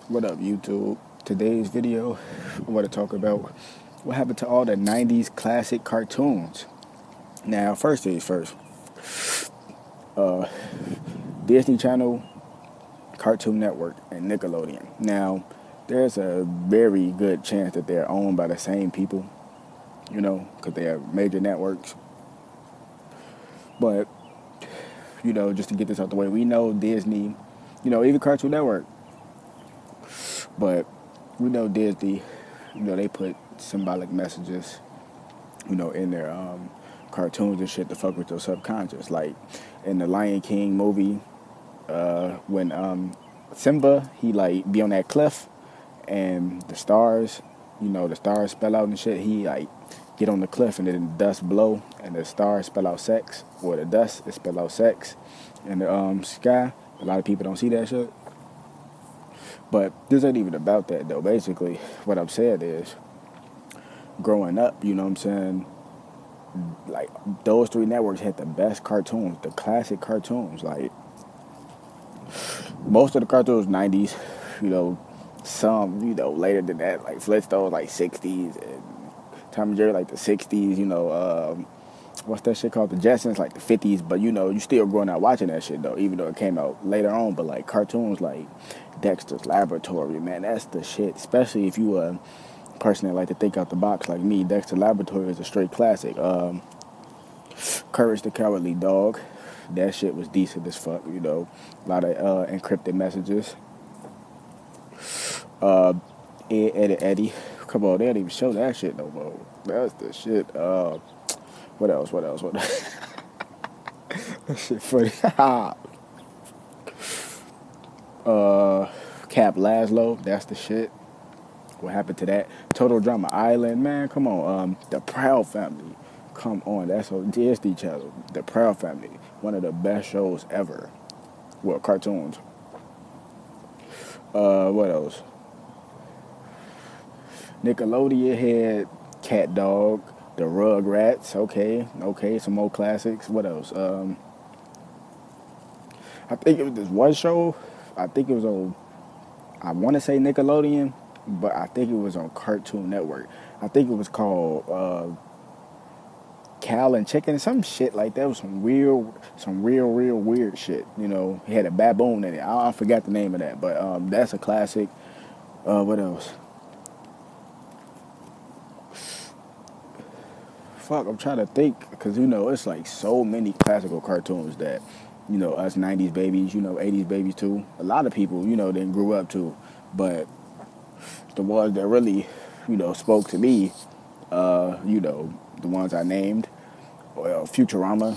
What up, YouTube? Today's video, I want to talk about what happened to all the 90s classic cartoons. Now, first things first, Disney Channel, Cartoon Network, and Nickelodeon. Now, there's a very good chance that they're owned by the same people, because they are major networks. But, just to get this out the way, we know Disney, even Cartoon Network. But we know Disney, they put symbolic messages, in their cartoons and shit to fuck with your subconscious. Like in the Lion King movie, when Simba, he like be on that cliff and the stars, the stars spell out and shit, he like get on the cliff and then the dust blow and the stars spell out sex, or the dust it spell out sex in the sky. A lot of people don't see that shit. But this ain't even about that, though. Basically, what I'm saying is, growing up, like, those three networks had the best cartoons, the classic cartoons. Like, most of the cartoons, 90s, some, later than that, like Flintstones, like 60s, and Tom and Jerry, like the 60s, what's that shit called? The Jetsons, like the 50s, but, you still growing out watching that shit, though, even though it came out later on. But, like, cartoons, like Dexters, Laboratory, man, that's the shit. Especially if you a person that like to think out the box like me. Dexter Laboratory is a straight classic. Courage the Cowardly Dog, that shit was decent as fuck. A lot of encrypted messages. Eddie, come on, they didn't even show that shit no more. That's the shit. What else? That shit funny. Cap Lazo, that's the shit. What happened to that? Total Drama Island, man, come on. The Proud Family, come on, that's on Disney Channel. The Proud Family, one of the best shows ever. Well, cartoons. What else? Nickelodeon had Cat Dog, the Rugrats. Okay, some more classics. What else? I think it was this one show. I think it was on, I want to say Nickelodeon, but I think it was on Cartoon Network. I think it was called Cow and Chicken, some shit like that. It was some real weird shit. He had a baboon in it. I forgot the name of that, but that's a classic. What else? Fuck, I'm trying to think, because it's like so many classical cartoons that us 90s babies, 80s babies too. A lot of people, didn't grew up to. But the ones that really, spoke to me, the ones I named, Futurama,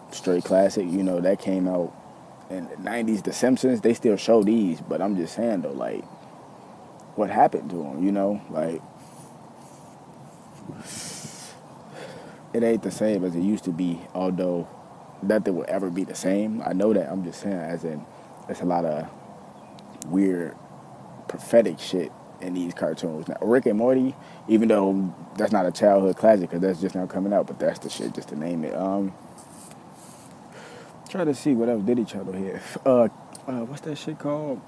straight classic, that came out in the 90s. The Simpsons, they still show these, but I'm just saying though, like, what happened to them, like, it ain't the same as it used to be, although nothing will ever be the same. I know that. I'm just saying, as in, there's a lot of weird, prophetic shit in these cartoons. Now, Rick and Morty, even though that's not a childhood classic, because that's just now coming out, but that's the shit, just to name it. Try to see what else Diddy Channel here. What's that shit called?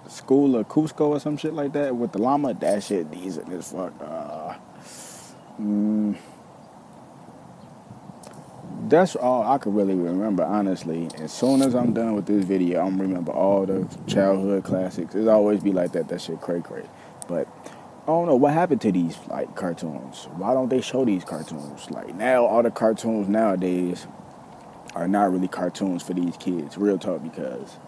School of Cusco or some shit like that with the llama. That shit decent as fuck. That's all I could really remember, honestly. As soon as I'm done with this video, I'm gonna remember all the childhood classics. It'll always be like that. That shit cray. But I don't know what happened to these like cartoons. Why don't they show these cartoons? Like, now all the cartoons nowadays are not really cartoons for these kids. Real talk, because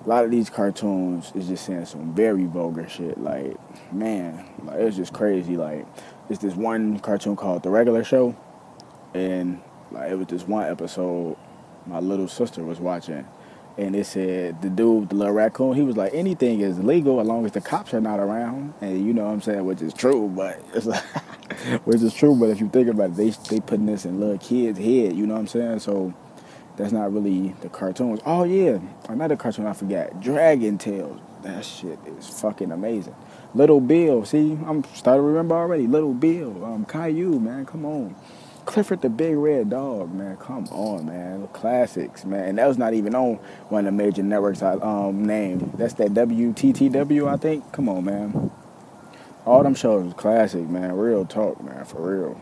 a lot of these cartoons is just saying some very vulgar shit. Like, man, like, it's just crazy. Like, it's this one cartoon called The Regular Show, and like, it was this one episode my little sister was watching, and it said the dude, the little raccoon, he was like, anything is legal as long as the cops are not around. And you know what I'm saying, which is true, but it's like, which is true, but if you think about it, they putting this in little kids' head, you know what I'm saying? So that's not really the cartoons. Oh yeah, another cartoon I forgot, Dragon Tales. That shit is fucking amazing. Little Bill, see, I'm starting to remember already. Little Bill, Caillou, man, come on. Clifford the Big Red Dog, man. Come on, man. Classics, man. And that was not even on one of the major networks I named. That's that WTTW, I think. Come on, man. All them shows was classic, man. Real talk, man. For real.